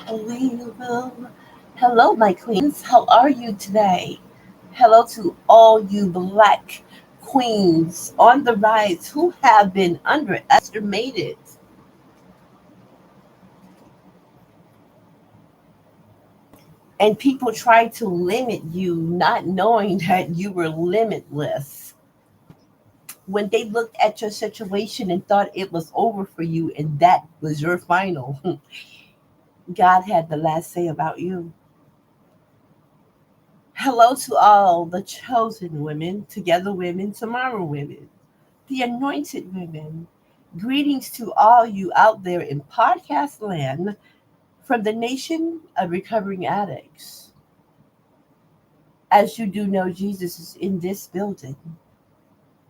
Olivia. Hello, my queens. How are you today? Hello to all you black queens on the rise who have been underestimated. And people try to limit you, not knowing that you were limitless. When they looked at your situation and thought it was over for you and that was your final, God had the last say about you. Hello to all the chosen women, together women, tomorrow women, the anointed women. Greetings to all you out there in podcast land from the nation of recovering addicts. As you do know, Jesus is in this building.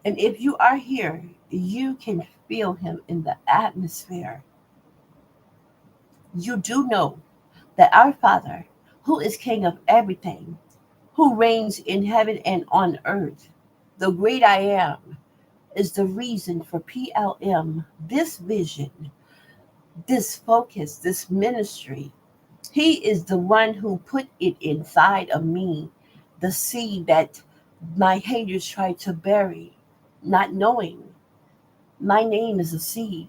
And if you are here, you can feel him in the atmosphere. You do know that our Father, who is King of everything, who reigns in heaven and on earth, the great I am, is the reason for PLM, this vision, this focus, this ministry. He is the one who put it inside of me, the seed that my haters tried to bury, not knowing my name is a seed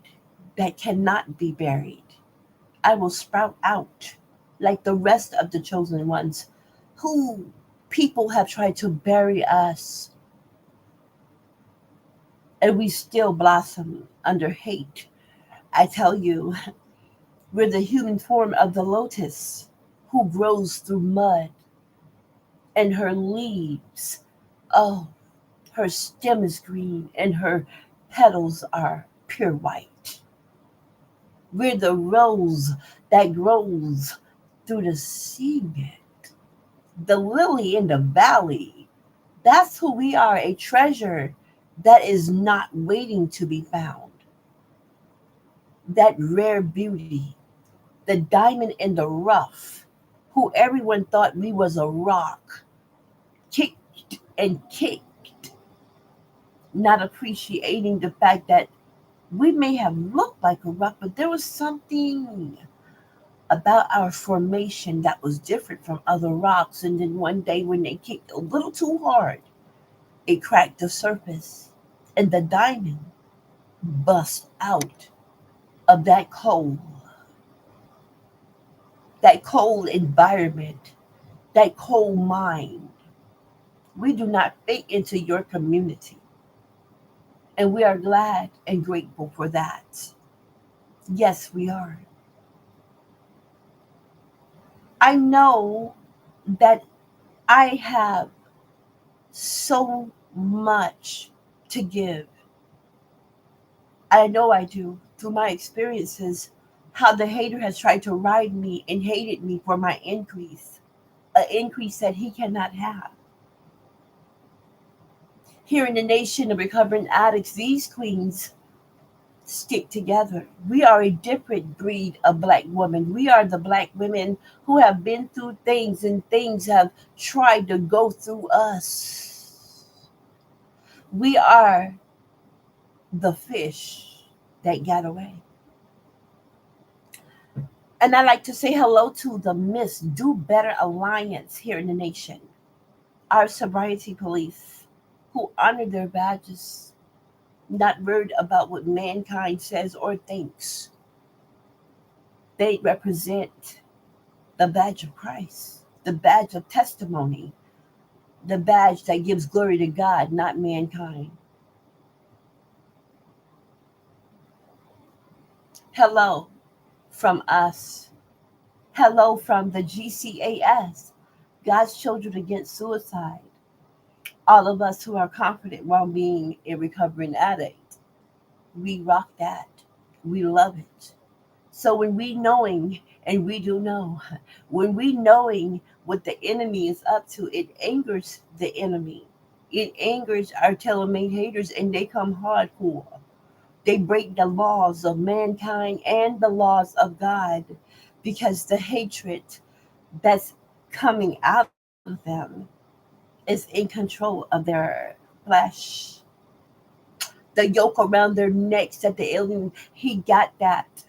that cannot be buried. I will sprout out like the rest of the chosen ones who people have tried to bury us, and we still blossom under hate. I tell you, we're the human form of the lotus who grows through mud, and her leaves, oh, her stem is green and her petals are pure white. We're the rose that grows through the cement, the lily in the valley. That's who we are, a treasure that is not waiting to be found. That rare beauty, the diamond in the rough, who everyone thought we was a rock, kicked and kicked, not appreciating the fact that we may have looked like a rock, but there was something about our formation that was different from other rocks. And then one day, when they kicked a little too hard, it cracked the surface, and the diamond bust out of that cold environment, that cold mind. We do not fit into your community, and we are glad and grateful for that. Yes, we are. I know that I have so much to give. I know I do through my experiences, how the hater has tried to ride me and hated me for my increase, an increase that he cannot have. Here in the nation of recovering addicts, these queens stick together. We are a different breed of black women. We are the black women who have been through things and things have tried to go through us. We are the fish that got away. And I like to say hello to the Miss Do Better Alliance here in the nation, our sobriety police who honor their badges, not worried about what mankind says or thinks. They represent the badge of Christ, the badge of testimony, the badge that gives glory to God, not mankind. Hello from us. Hello from the GCAS, God's Children Against Suicide. All of us who are confident while being a recovering addict, we rock that. We love it. So when we knowing, and we do know, when we knowing what the enemy is up to, it angers the enemy. It angers our telomerase haters, and they come hardcore. They break the laws of mankind and the laws of God because the hatred that's coming out of them is in control of their flesh. The yoke around their necks that the alien, he got that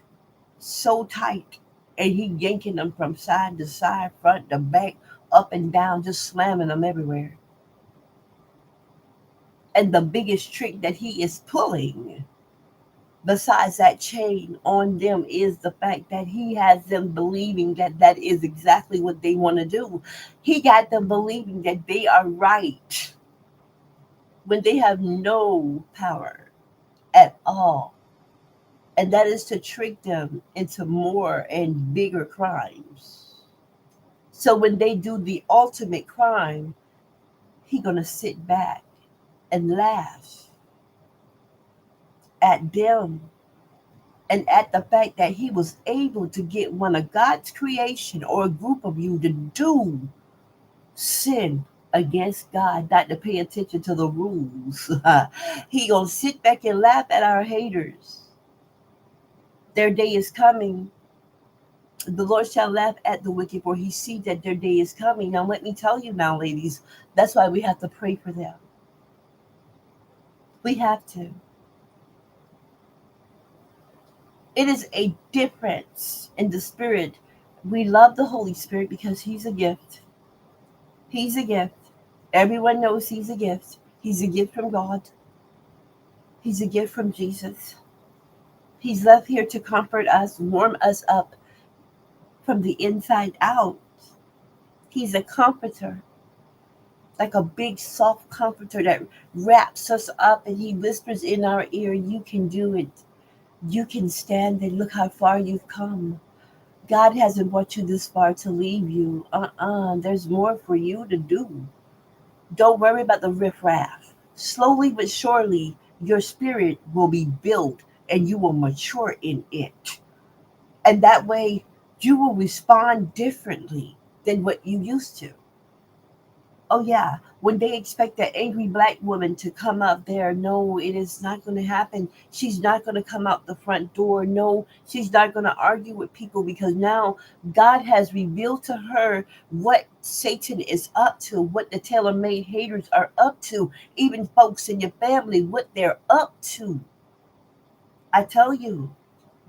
so tight. and he yanking them from side to side, front to back, up and down, just slamming them everywhere. And the biggest trick that he is pulling, besides that chain on them, is the fact that he has them believing that that is exactly what they want to do. He got them believing that they are right when they have no power at all. And that is to trick them into more and bigger crimes. So when they do the ultimate crime, he gonna sit back and laugh at them and at the fact that he was able to get one of God's creation or a group of you to do sin against God, not to pay attention to the rules. He gonna sit back and laugh at our haters. Their day is coming. The Lord shall laugh at the wicked, for he sees that their day is coming. Now, let me tell you now, ladies, that's why we have to pray for them. We have to. It is a difference in the spirit. We love the Holy Spirit because he's a gift. He's a gift. Everyone knows he's a gift. He's a gift from God. He's a gift from Jesus. He's left here to comfort us, warm us up from the inside out. He's a comforter, like a big soft comforter that wraps us up and he whispers in our ear, you can do it. You can stand and look how far you've come. God hasn't brought you this far to leave you. There's more for you to do. Don't worry about the riffraff. Slowly but surely, your spirit will be built and you will mature in it. And that way, you will respond differently than what you used to. Oh, yeah. When they expect that angry black woman to come out there, no, it is not going to happen. She's not going to come out the front door. No, she's not going to argue with people because now God has revealed to her what Satan is up to, what the tailor-made haters are up to, even folks in your family, what they're up to. I tell you,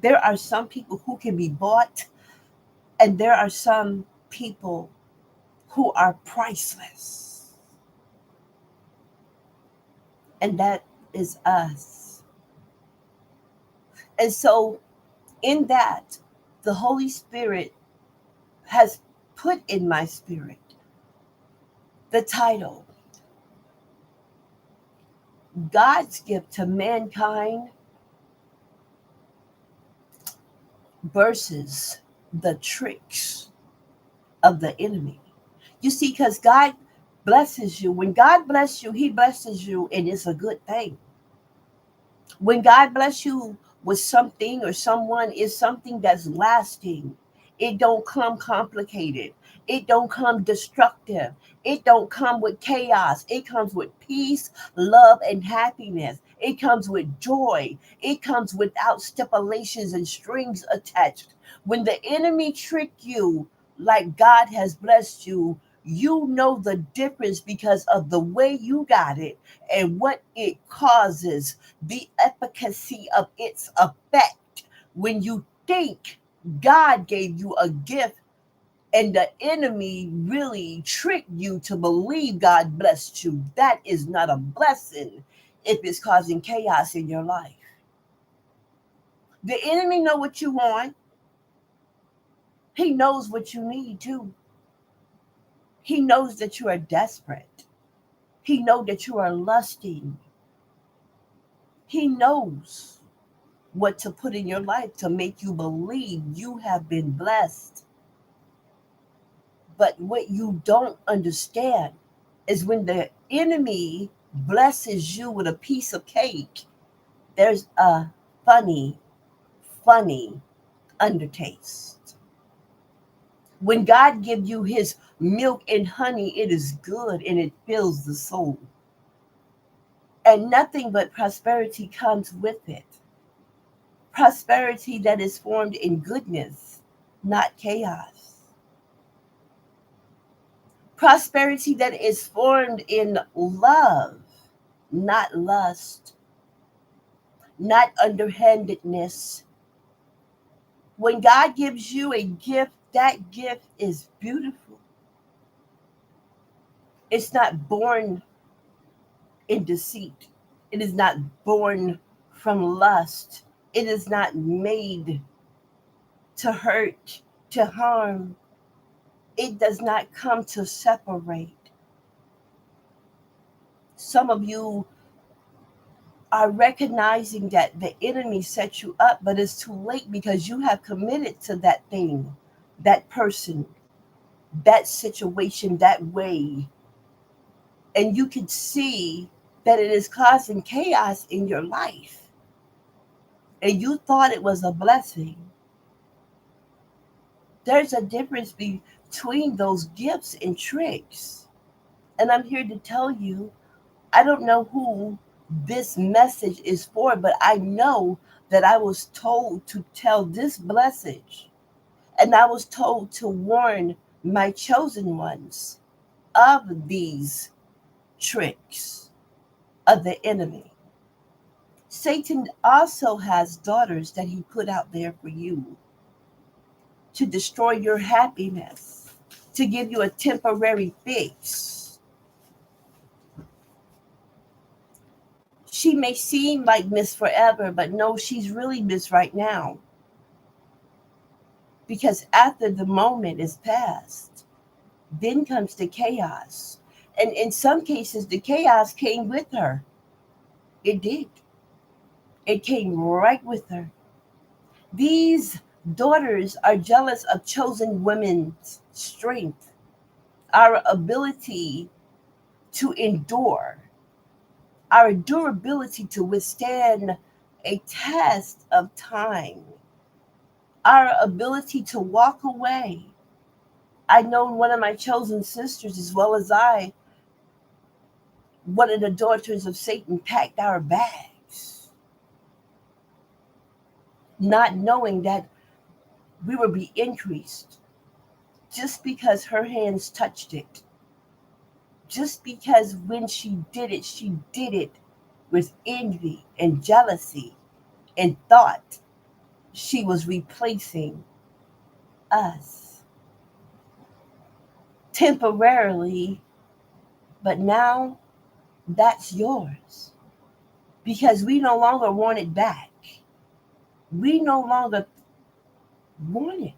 there are some people who can be bought, and there are some people who are priceless. And that is us. And so, in that, the Holy Spirit has put in my spirit the title, God's Gift to Mankind versus the tricks of the enemy. You see, because God blesses you. When God blesses you, he blesses you, and it's a good thing. When God bless you with something or someone, is something that's lasting. It don't come complicated. It don't come destructive. It don't come with chaos. It comes with peace, love, and happiness. It comes with joy. It comes without stipulations and strings attached. When the enemy trick you like God has blessed you, you know the difference because of the way you got it and what it causes, the efficacy of its effect. When you think God gave you a gift and the enemy really tricked you to believe God blessed you, that is not a blessing if it's causing chaos in your life. The enemy know what you want. He knows what you need too. He knows that you are desperate. He knows that you are lusting. He knows what to put in your life to make you believe you have been blessed. But what you don't understand is when the enemy blesses you with a piece of cake, there's a funny, funny undertaste. When God gives you his milk and honey, it is good and it fills the soul. And nothing but prosperity comes with it. Prosperity that is formed in goodness, not chaos. Prosperity that is formed in love, not lust, not underhandedness, When God gives you a gift, that gift is beautiful. It's not born in deceit. It is not born from lust. It is not made to hurt, to harm. It does not come to separate. Some of you are recognizing that the enemy set you up, but it's too late because you have committed to that thing, that person, that situation, that way. And you can see that it is causing chaos in your life. And you thought it was a blessing. There's a difference between those gifts and tricks. And I'm here to tell you, I don't know who this message is for, but I know that I was told to tell this message. And I was told to warn my chosen ones of these tricks of the enemy. Satan also has daughters that he put out there for you to destroy your happiness, to give you a temporary fix. She may seem like Miss Forever, but no, she's really Miss right now. Because after the moment is past, then comes the chaos. And in some cases, the chaos came with her. It did. It came right with her. These daughters are jealous of chosen women's strength, our ability to endure, our durability to withstand a test of time, our ability to walk away. I know one of my chosen sisters, as well as I, one of the daughters of Satan, packed our bags, not knowing that we would be increased just because her hands touched it. Just because when she did it with envy and jealousy and thought she was replacing us temporarily, but now that's yours because we no longer want it back. We no longer want it.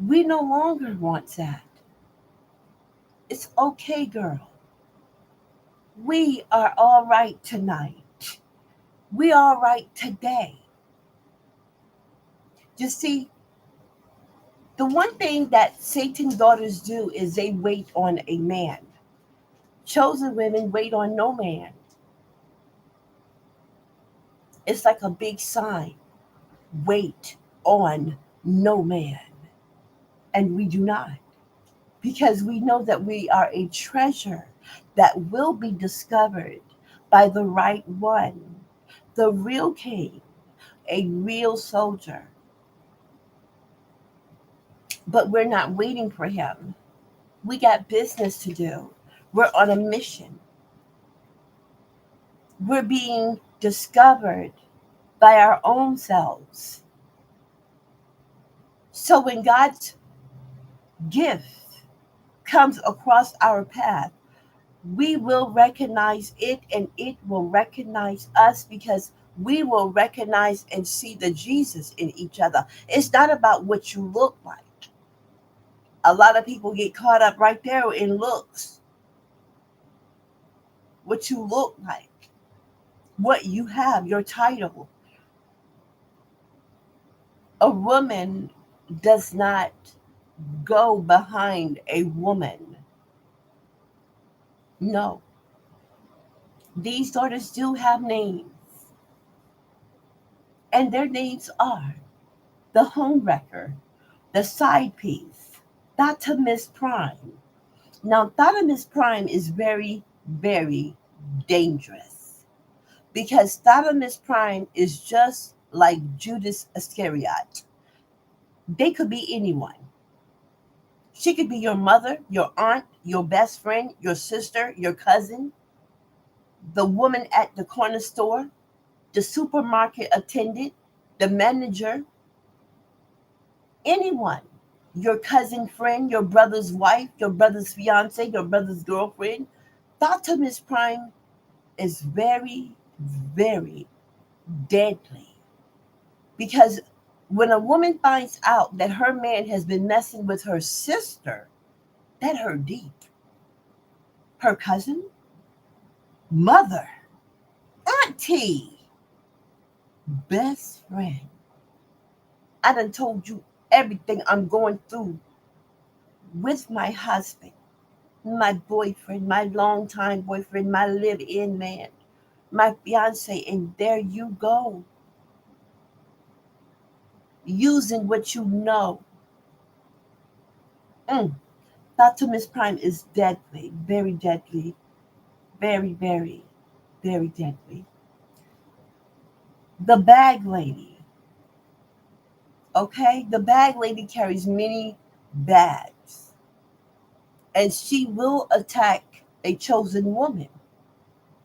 We no longer want that. It's okay, girl. We are all right tonight. We all right today. You see, the one thing that Satan's daughters do is they wait on a man. Chosen women wait on no man. It's like a big sign. Wait on no man. And we do not. Because we know that we are a treasure that will be discovered by the right one, the real king, a real soldier. But we're not waiting for him. We got business to do. We're on a mission. We're being discovered by our own selves. So when God's gift comes across our path, we will recognize it and it will recognize us because we will recognize and see the Jesus in each other. It's not about what you look like. A lot of people get caught up right there in looks, what you look like, what you have, your title. A woman does not go behind a woman. No. These daughters do have names, and their names are the homewrecker, the side piece, Thotamisprime. Now, Thotamisprime is very, very dangerous because Thotamisprime is just like Judas Iscariot. They could be anyone. She could be your mother, your aunt, your best friend, your sister, your cousin, the woman at the corner store, the supermarket attendant. the manager, anyone, your cousin friend, your brother's wife, your brother's fiance, your brother's girlfriend. Thotamis Prime is very, very deadly because when a woman finds out that her man has been messing with her sister, that hurt deep. Her cousin, mother, auntie, best friend. I done told you everything I'm going through with my husband, my boyfriend, my longtime boyfriend, my live-in man, my fiance, and there you go, using what you know. Mm. Dr. Miss Prime is deadly, very deadly, very, very, very deadly. The bag lady, okay? The bag lady carries many bags, and she will attack a chosen woman.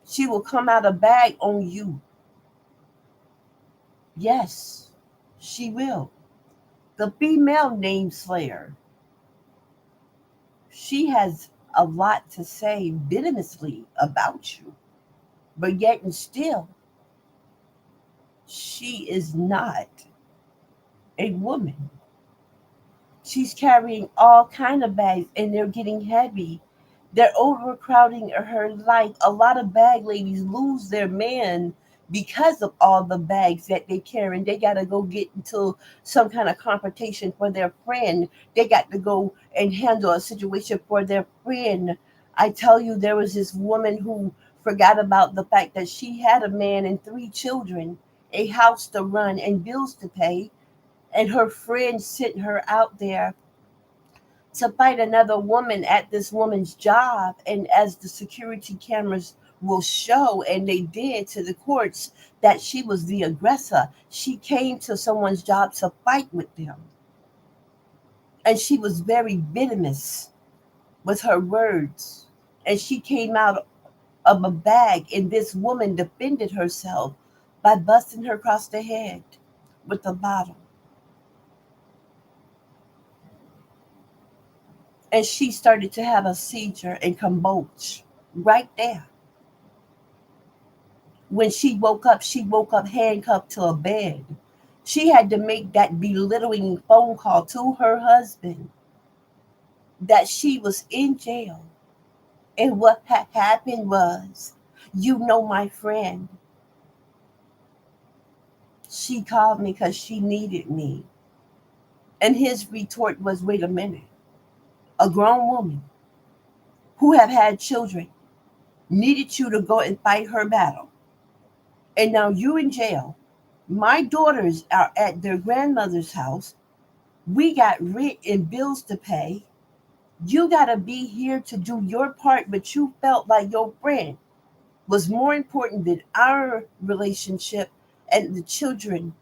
She will come out a bag on you. Yes, she will. The female name slayer, she has a lot to say venomously about you, but yet and still, she is not a woman. She's carrying all kind of bags and they're getting heavy. They're overcrowding her life. A lot of bag ladies lose their man because of all the bags that they carry. And they got to go get into some kind of confrontation for their friend. They got to go and handle a situation for their friend. I tell you, there was this woman who forgot about the fact that she had a man and three children, a house to run, and bills to pay, and her friend sent her out there to fight another woman at this woman's job. And as the security cameras will show, and they did to the courts, that she was the aggressor. She came to someone's job to fight with them. And she was very venomous with her words. And she came out of a bag, and this woman defended herself by busting her across the head with a bottle. And she started to have a seizure and convulse right there. When she woke up handcuffed to a bed. She had to make that belittling phone call to her husband that she was in jail. And what had happened was, you know, my friend, she called me because she needed me. And his retort was, wait a minute, a grown woman who have had children needed you to go and fight her battle. And now you in jail. My daughters are at their grandmother's house. We got rent and bills to pay. You got to be here to do your part, but you felt like your friend was more important than our relationship and the children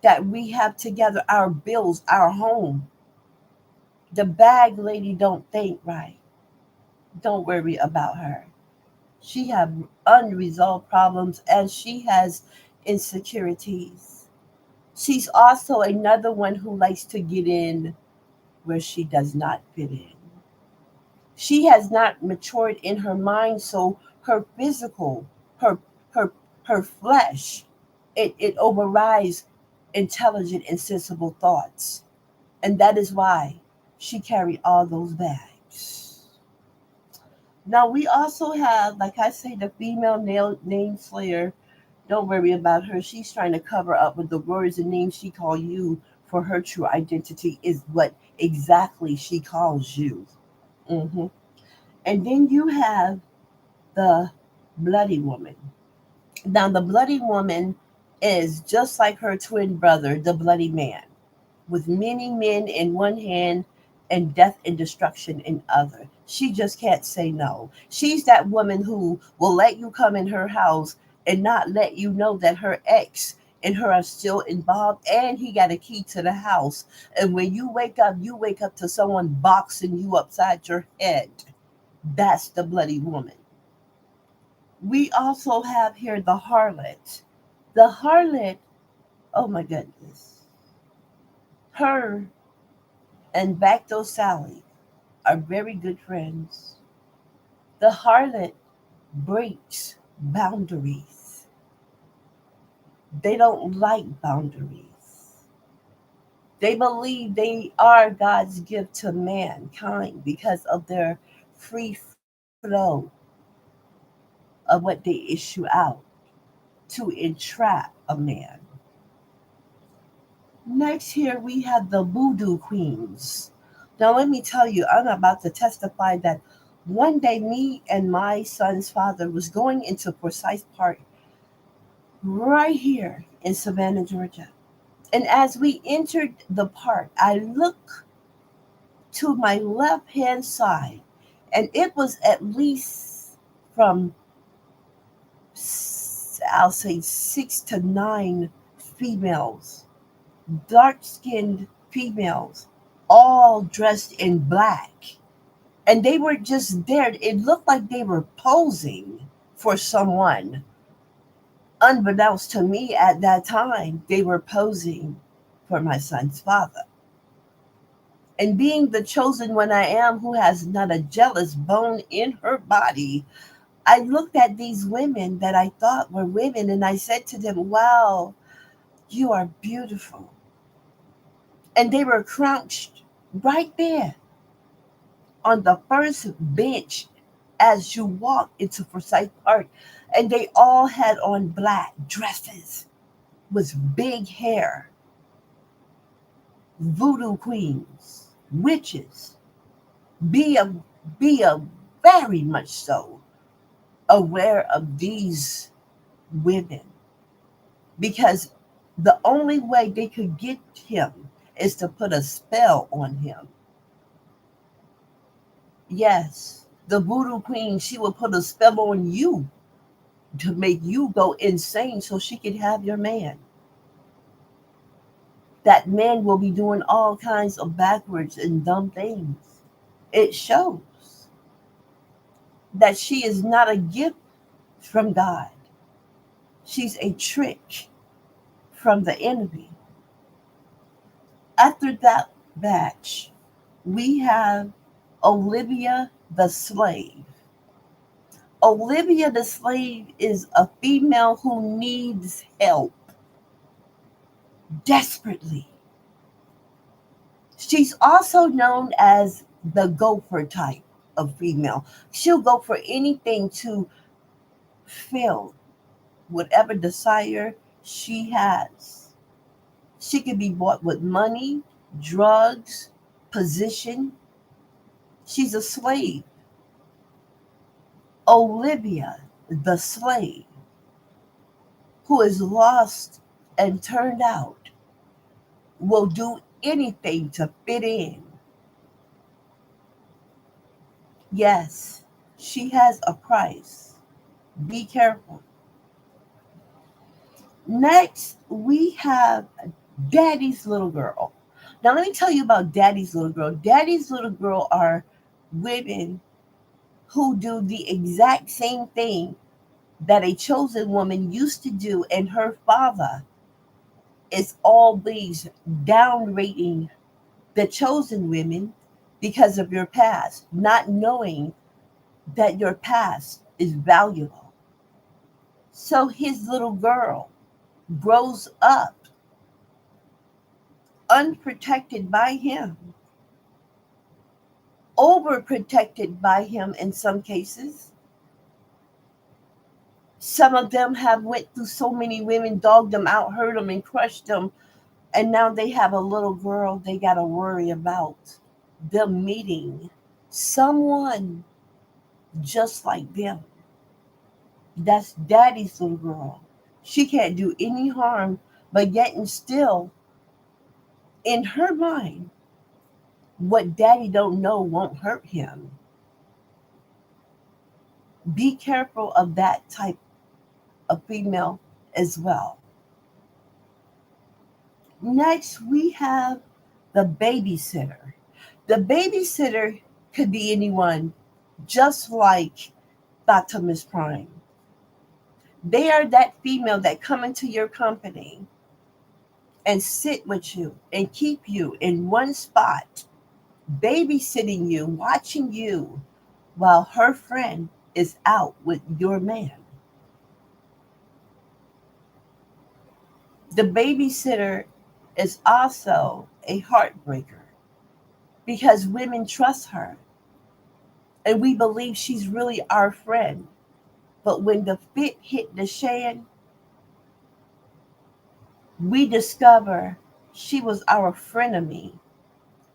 that we have together, our bills, our home. The bag lady don't think right. Don't worry about her. She have unresolved problems and she has insecurities. She's also another one who likes to get in where she does not fit in. She has not matured in her mind, so her physical, her her her flesh, it overrides intelligent and sensible thoughts. And that is why she carried all those bags. Now we also have, like I say, the female name slayer. Don't worry about her. She's trying to cover up with the words and names she called you, for her true identity is what exactly she calls you. Hmm. And then you have the bloody woman. Now, the bloody woman is just like her twin brother, the bloody man, with many men in one hand and death and destruction in other. She just can't say no. She's that woman who will let you come in her house and not let you know that her ex and her are still involved, and he got a key to the house. And when you wake up to someone boxing you upside your head. That's the bloody woman. We also have here the harlot. The harlot Oh my goodness. Her and Bacto Sally are very good friends. The harlot breaks boundaries. They don't like boundaries. They believe they are God's gift to mankind because of their free flow of what they issue out to entrap a man. Next, here we have the voodoo queens. Now, let me tell you, I'm about to testify that one day me and my son's father was going into Precise Park right here in Savannah, Georgia. And as we entered the park, I looked to my left hand side, and it was at least from, I'll say, 6 to 9 females, dark skinned females, all dressed in black. And they were just there. It looked like they were posing for someone. Unbeknownst to me at that time, they were posing for my son's father. And being the chosen one I am, who has not a jealous bone in her body, I looked at these women that I thought were women and I said to them, wow, you are beautiful. And they were crouched right there on the first bench as you walk into Forsyth Park. And they all had on black dresses with big hair, voodoo queens, witches. Be a, be a very much so aware of these women because the only way they could get him is to put a spell on him. Yes, the voodoo queen, she will put a spell on you to make you go insane so she can have your man. That man will be doing all kinds of backwards and dumb things. It shows that she is not a gift from God. She's a trick from the enemy. After that batch, we have Olivia the slave. Olivia the slave is a female who needs help desperately. She's also known as the gopher type of female. She'll go for anything to fill whatever desire she has. She can be bought with money, drugs, position. She's a slave. Olivia, the slave, who is lost and turned out, will do anything to fit in. Yes, she has a price. Be careful. Next, we have Daddy's Little Girl. Now, let me tell you about Daddy's Little Girl. Daddy's Little Girl are women who do the exact same thing that a chosen woman used to do, and her father is always downrating the chosen women because of your past, not knowing that your past is valuable. So his little girl grows up unprotected by him, overprotected by him in some cases. Some of them have went through so many women, dogged them out, hurt them, and crushed them, and now they have a little girl they got to worry about them meeting someone just like them. That's Daddy's little girl. She can't do any harm, but yet and still, in her mind, what Daddy don't know won't hurt him. Be careful of that type of female as well. Next, we have the babysitter. The babysitter could be anyone, just like Thotamis Prime. They are that female that come into your company and sit with you and keep you in one spot, babysitting you, watching you while her friend is out with your man. The babysitter is also a heartbreaker because women trust her and we believe she's really our friend. But when the fit hit the shan, we discover she was our frenemy.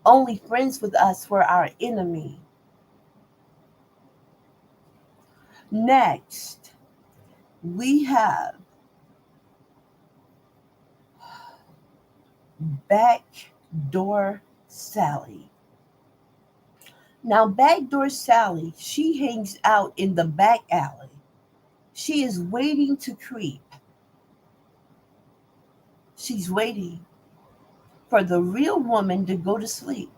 Only friends with us were our enemy. Next, we have Backdoor Sally. Now, Backdoor Sally, she hangs out in the back alley. She is waiting to creep. She's waiting for the real woman to go to sleep.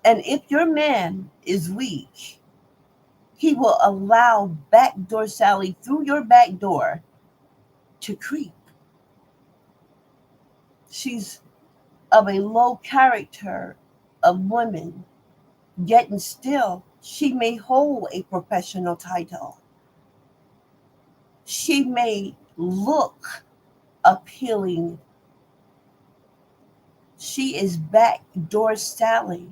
And if your man is weak, he will allow Backdoor Sally through your back door to creep. She's of a low character of women, yet and still she may hold a professional title. She may look appealing. She is Backdoor Sally.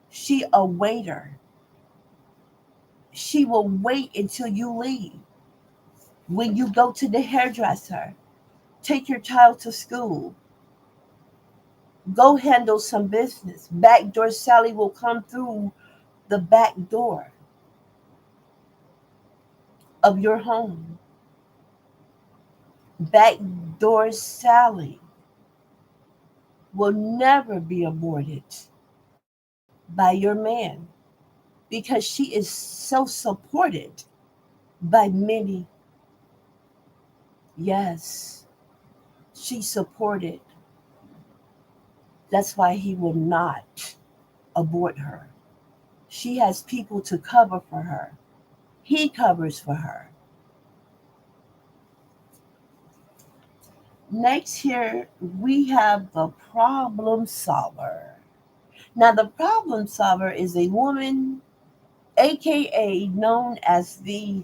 She a waiter. She will wait until you leave. When you go to the hairdresser, take your child to school, go handle some business. Backdoor Sally will come through the back door of your home. Backdoor Sally will never be aborted by your man because she is so supported by many. Yes, she's supported. That's why he will not abort her. She has people to cover for her. He covers for her. Next, here we have the problem solver. Now, the problem solver is a woman, AKA known as the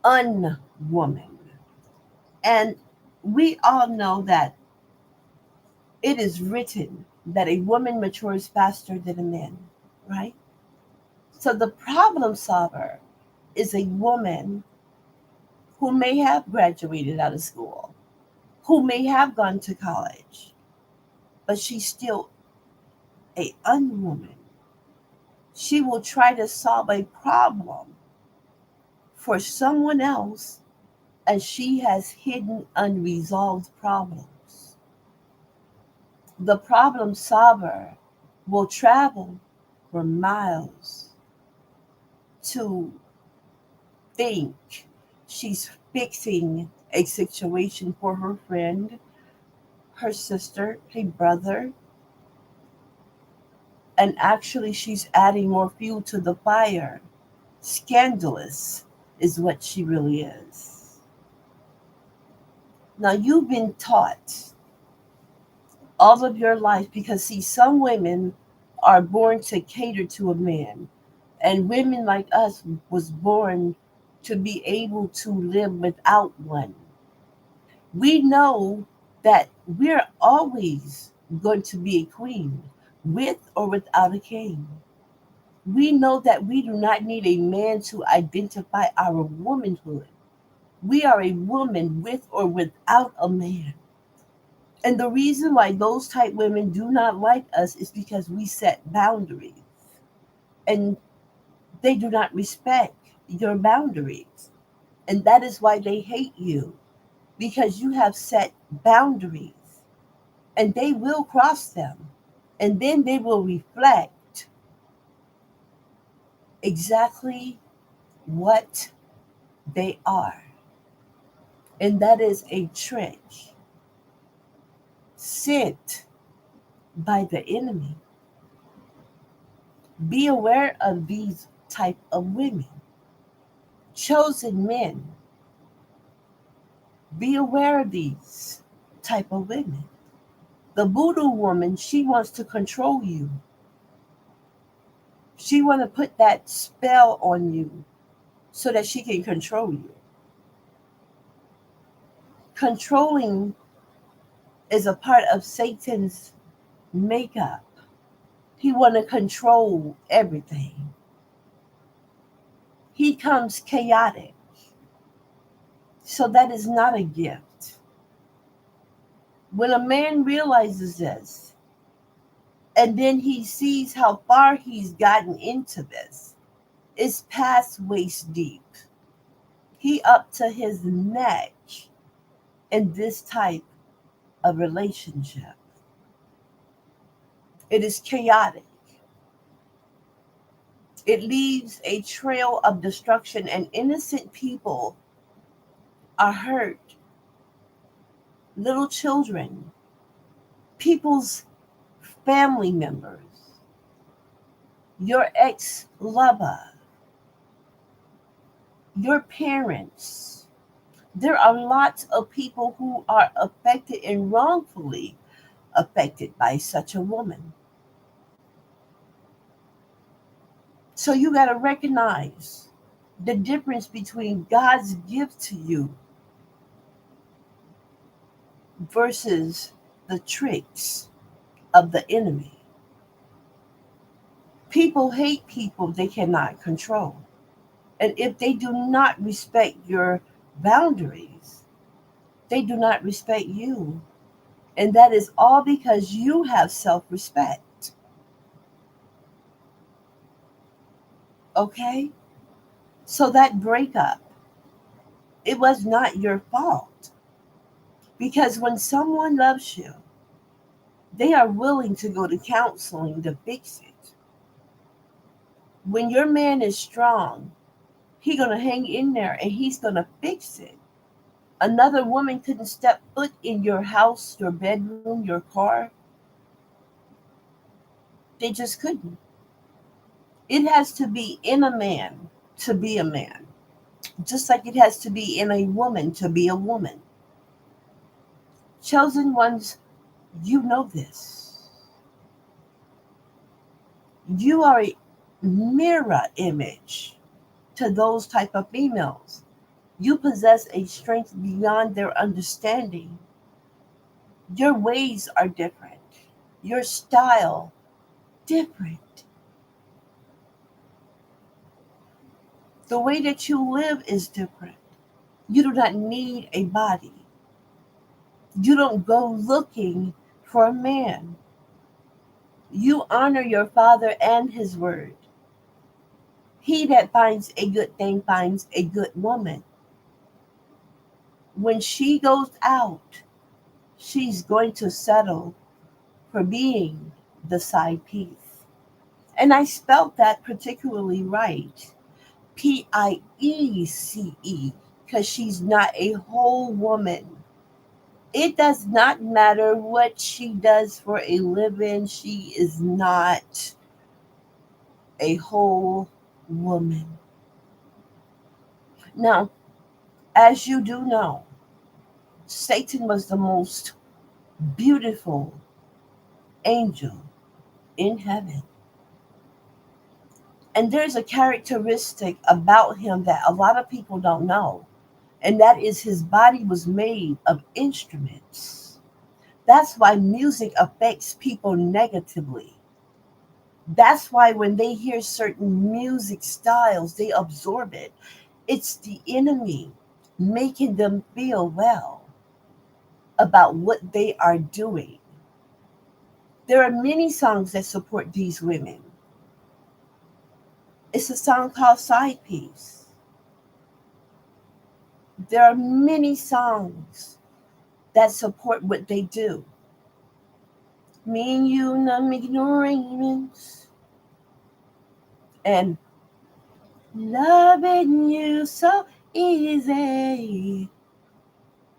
unwoman. And we all know that it is written that a woman matures faster than a man, right? So the problem solver is a woman who may have graduated out of school, who may have gone to college, but she's still a unwoman. She will try to solve a problem for someone else and she has hidden unresolved problems. The problem solver will travel for miles to think she's fixing a situation for her friend, her sister, her brother, and actually she's adding more fuel to the fire. Scandalous is what she really is. Now, you've been taught all of your life because, see, some women are born to cater to a man, and women like us was born to be able to live without one. We know that we're always going to be a queen, with or without a king. We know that we do not need a man to identify our womanhood. We are a woman with or without a man. And the reason why those type women do not like us is because we set boundaries. And they do not respect your boundaries. And that is why they hate you, because you have set boundaries. And they will cross them. And then they will reflect exactly what they are. And that is a trick sent by the enemy. Be aware of these type of women. Chosen men, be aware of these type of women. The voodoo woman, she wants to control you. She want to put that spell on you so that she can control you. Controlling is a part of Satan's makeup. He want to control everything. He comes chaotic. So that is not a gift. When a man realizes this, and then he sees how far he's gotten into this, it's past waist deep. He up to his neck in this type of relationship. It is chaotic. It leaves a trail of destruction, and innocent people are hurt. Little children, people's family members, your ex lover, your parents. There are lots of people who are affected and wrongfully affected by such a woman. So you got to recognize the difference between God's gift to you versus the tricks of the enemy. People hate people they cannot control. And if they do not respect your boundaries, they do not respect you. And that is all because you have self respect. Okay? So that breakup, it was not your fault. Because when someone loves you, they are willing to go to counseling to fix it. When your man is strong, he's going to hang in there and he's going to fix it. Another woman couldn't step foot in your house, your bedroom, your car. They just couldn't. It has to be in a man to be a man, just like it has to be in a woman to be a woman. Chosen ones, you know this. You are a mirror image to those type of females. You possess a strength beyond their understanding. Your ways are different. Your style different. The way that you live is different. You do not need a body. You don't go looking for a man. You honor your father and his word. He that finds a good thing finds a good woman. When she goes out, she's going to settle for being the side piece. And I spelled that particularly right. PIECE, because she's not a whole woman. It does not matter what she does for a living, she is not a whole woman. Now, as you do know, Satan was the most beautiful angel in heaven. And there's a characteristic about him that a lot of people don't know, and that is his body was made of instruments. That's why music affects people negatively. That's why when they hear certain music styles, they absorb it. It's the enemy making them feel well about what they are doing. There are many songs that support these women. It's a song called Side Piece. There are many songs that support what they do. Me and you not making no arrangements. And loving you so easy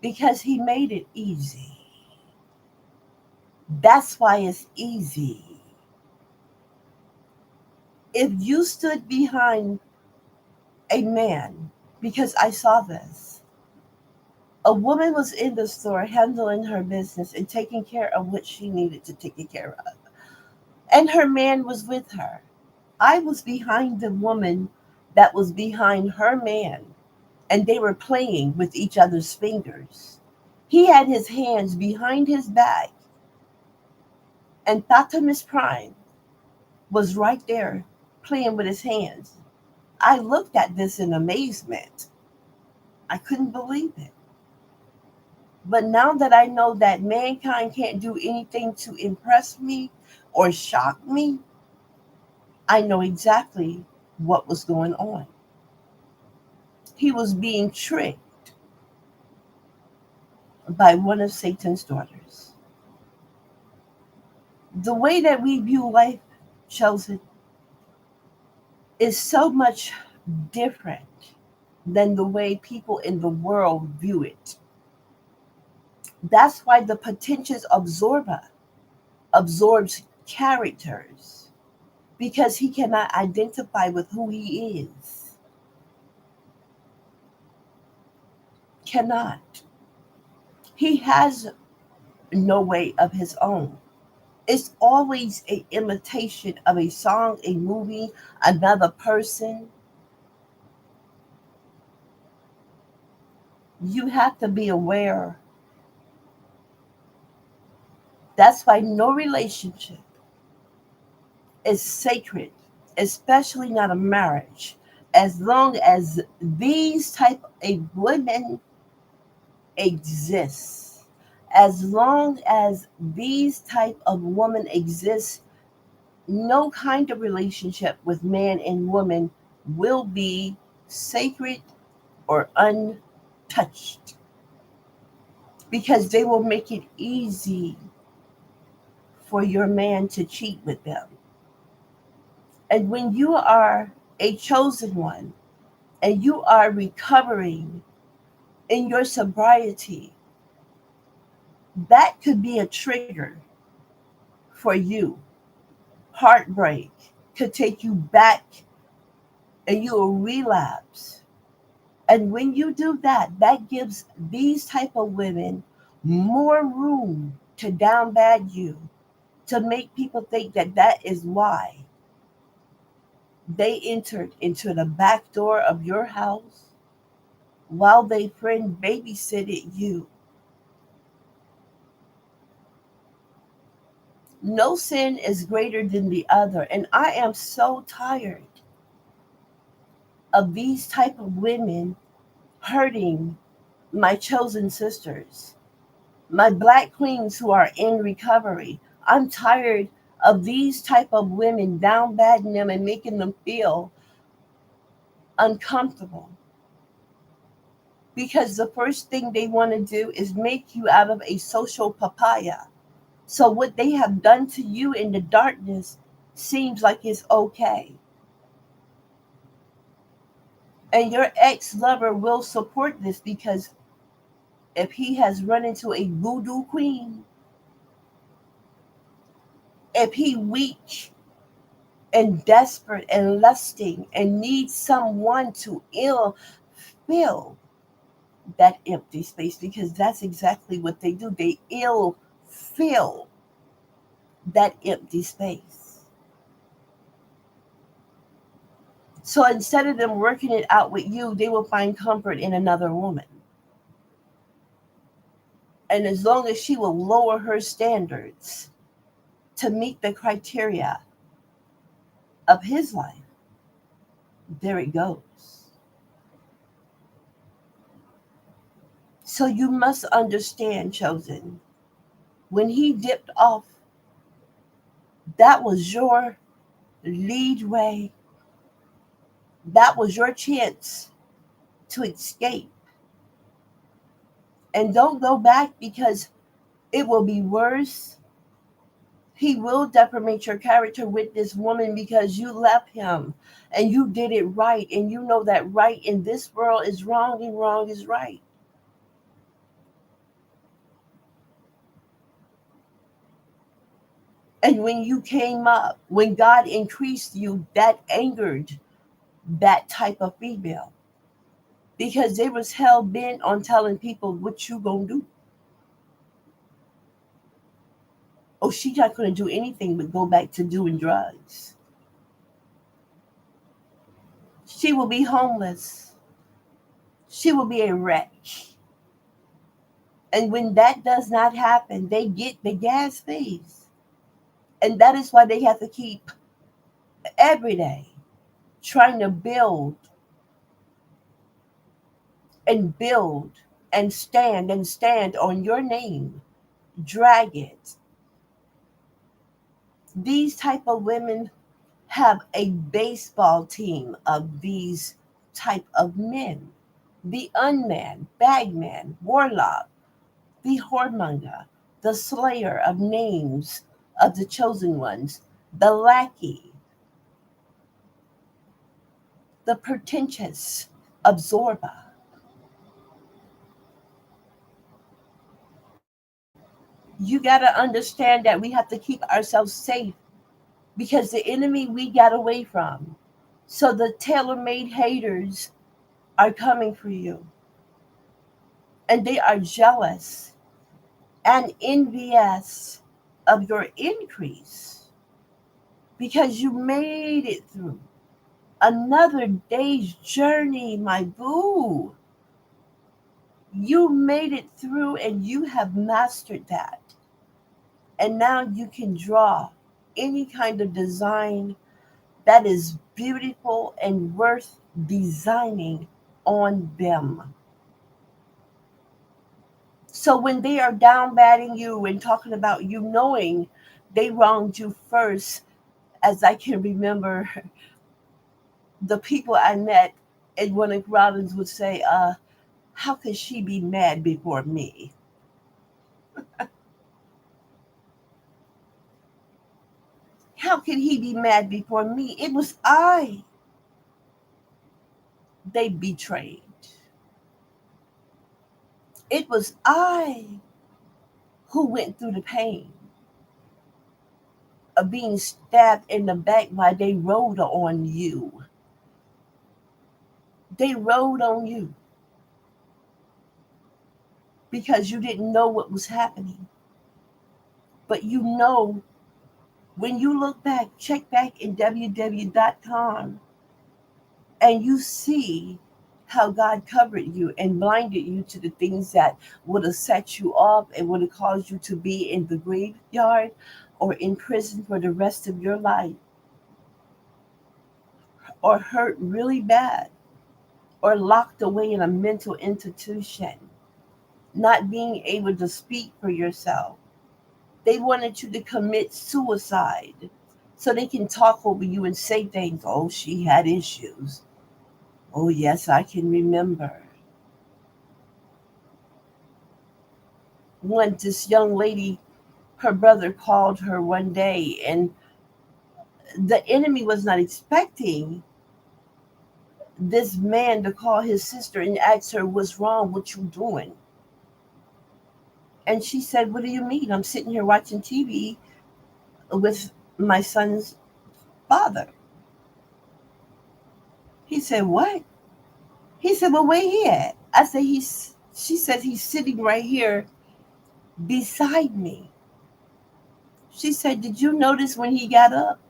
because he made it easy. That's why it's easy. If you stood behind a man, because I saw this, A woman was in the store handling her business and taking care of what she needed to take care of. And her man was with her. I was behind the woman that was behind her man, and they were playing with each other's fingers. He had his hands behind his back, and Thatamis Prime was right there playing with his hands. I looked at this in amazement. I couldn't believe it. But now that I know that mankind can't do anything to impress me or shock me, I know exactly what was going on. He was being tricked by one of Satan's daughters. The way that we view life, chosen, is so much different than the way people in the world view it. That's why the potentious absorber absorbs characters because he cannot identify with who he is. Cannot. He has no way of his own. It's always an imitation of a song, a movie, another person. You have to be aware. That's why no relationship is sacred, especially not a marriage, as long as these type of women exist. As long as these type of women exist, no kind of relationship with man and woman will be sacred or untouched because they will make it easy for your man to cheat with them. And when you are a chosen one and you are recovering in your sobriety, that could be a trigger for you. Heartbreak could take you back and you'll relapse. And when you do that, that gives these type of women more room to down bad you, to make people think that that is why they entered into the back door of your house while they friend babysitted you. No sin is greater than the other, and I am so tired of these type of women hurting my chosen sisters, my black queens who are in recovery. I'm tired of these type of women down badding them and making them feel uncomfortable because the first thing they want to do is make you out of a social papaya. So what they have done to you in the darkness seems like it's okay. And your ex-lover will support this because if he has run into a voodoo queen, if he weak and desperate and lusting and needs someone to ill fill that empty space, because that's exactly what they do. They ill fill that empty space. So instead of them working it out with you, they will find comfort in another woman. And as long as she will lower her standards to meet the criteria of his life, there it goes. So you must understand, chosen, when he dipped off, that was your lead way. That was your chance to escape. And don't go back because it will be worse. He will deprime your character with this woman because you left him and you did it right. And you know that right in this world is wrong and wrong is right. And when you came up, when God increased you, that angered that type of female. because they was hell bent on telling people what you gonna do. Oh, she's not gonna do anything but go back to doing drugs. She will be homeless. She will be a wreck. And when that does not happen, they get the gas fees. And that is why they have to keep every day trying to build and stand on your name. Drag it. These type of women have a baseball team of these type of men. The unman, bagman, warlock, the whoremonger, the slayer of names of the chosen ones, the lackey, the pretentious absorber. You got to understand that we have to keep ourselves safe because the enemy we got away from. So the tailor-made haters are coming for you, and they are jealous and envious of your increase because you made it through another day's journey, my boo. You made it through and you have mastered that. And now you can draw any kind of design that is beautiful and worth designing on them. So when they are down batting you and talking about you, knowing they wronged you first, as I can remember the people I met, and one Rollins would say, how could she be mad before me? How could he be mad before me? It was I they betrayed. It was I who went through the pain of being stabbed in the back while they rode on you. They rode on you because you didn't know what was happening. But you know, when you look back, check back in www.com, and you see how God covered you and blinded you to the things that would have set you off and would have caused you to be in the graveyard or in prison for the rest of your life, or hurt really bad, or locked away in a mental institution, not being able to speak for yourself. They wanted you to commit suicide so they can talk over you and say things. Oh, she had issues. Oh, yes, I can remember. One, this young lady, her brother called her one day, and the enemy was not expecting this man to call his sister and ask her, what's wrong? What you doing? And she said, what do you mean? I'm sitting here watching TV with my son's father. He said, what? He said, well, where he at? I said, she said, he's sitting right here beside me. She said, did you notice when he got up?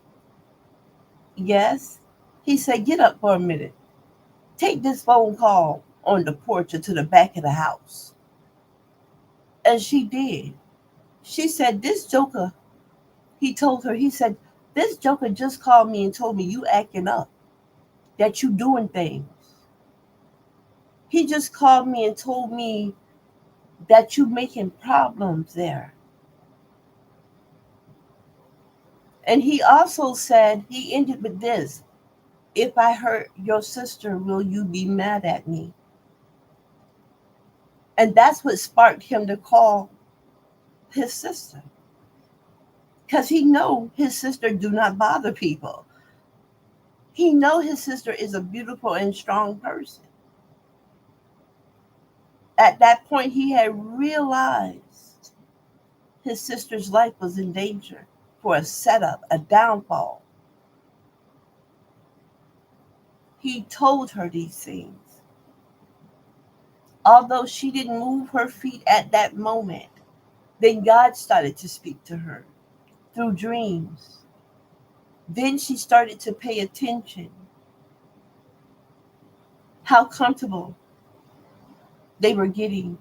Yes. He said, get up for a minute. Take this phone call on the porch or to the back of the house. And she did. She said, this joker, he told her, he said, this joker just called me and told me you acting up, that you doing things. He just called me and told me that you making problems there. And he also said, he ended with this, if I hurt your sister, will you be mad at me? And that's what sparked him to call his sister. Because he know his sister do not bother people. He know his sister is a beautiful and strong person. At that point, he had realized his sister's life was in danger for a setup, a downfall. He told her these things. Although she didn't move her feet at that moment, then God started to speak to her through dreams. Then she started to pay attention how comfortable they were getting.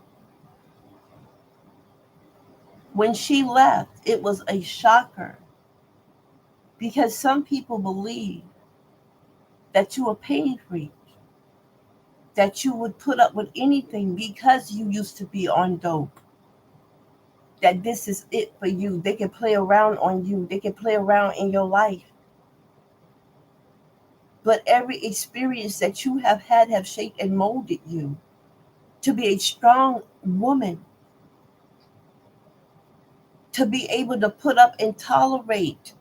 When she left, it was a shocker because some people believe that you are pain free, that you would put up with anything because you used to be on dope, that this is it for you. They can play around on you, they can play around in your life. But every experience that you have had have shaped and molded you to be a strong woman, to be able to put up and tolerate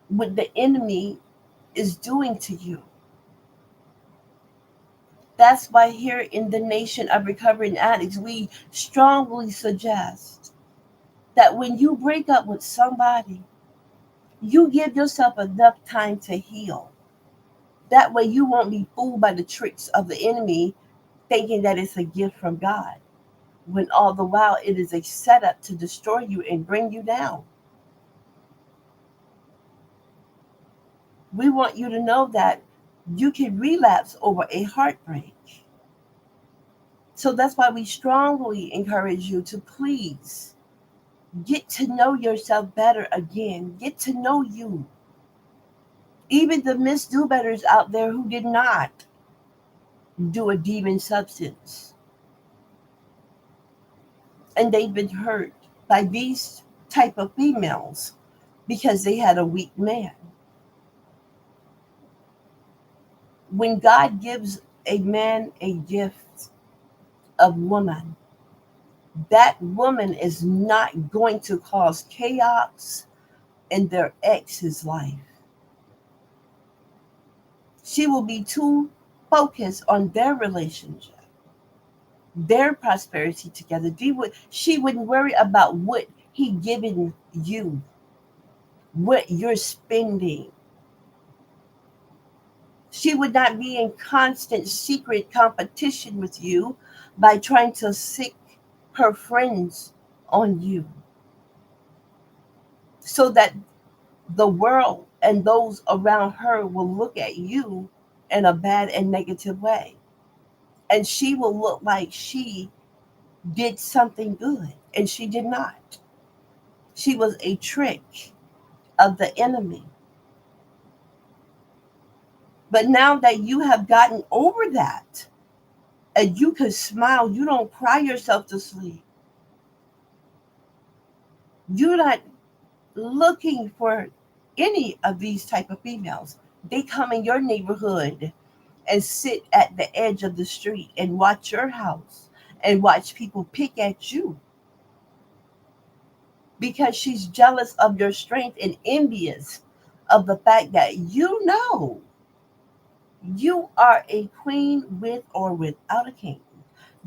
what the enemy is doing to you. That's why here in the nation of recovering addicts, we strongly suggest that when you break up with somebody, you give yourself enough time to heal. That way you won't be fooled by the tricks of the enemy thinking that it's a gift from God, when all the while it is a setup to destroy you and bring you down. We want you to know that you can relapse over a heartbreak. So that's why we strongly encourage you to please get to know yourself better again. Get to know you. Even the Miss Do-Betters out there who did not do a demon substance, and they've been hurt by these type of females because they had a weak man. When God gives a man a gift of woman, that woman is not going to cause chaos in their ex's life. She will be too focused on their relationship, their prosperity together. She wouldn't worry about what he given you, what you're spending. She would not be in constant secret competition with you by trying to sick her friends on you, so that the world and those around her will look at you in a bad and negative way. And she will look like she did something good, and she did not. She was a trick of the enemy. But now that you have gotten over that and you can smile, you don't cry yourself to sleep. You're not looking for any of these type of females. They come in your neighborhood and sit at the edge of the street and watch your house and watch people pick at you because she's jealous of your strength and envious of the fact that you are a queen with or without a king.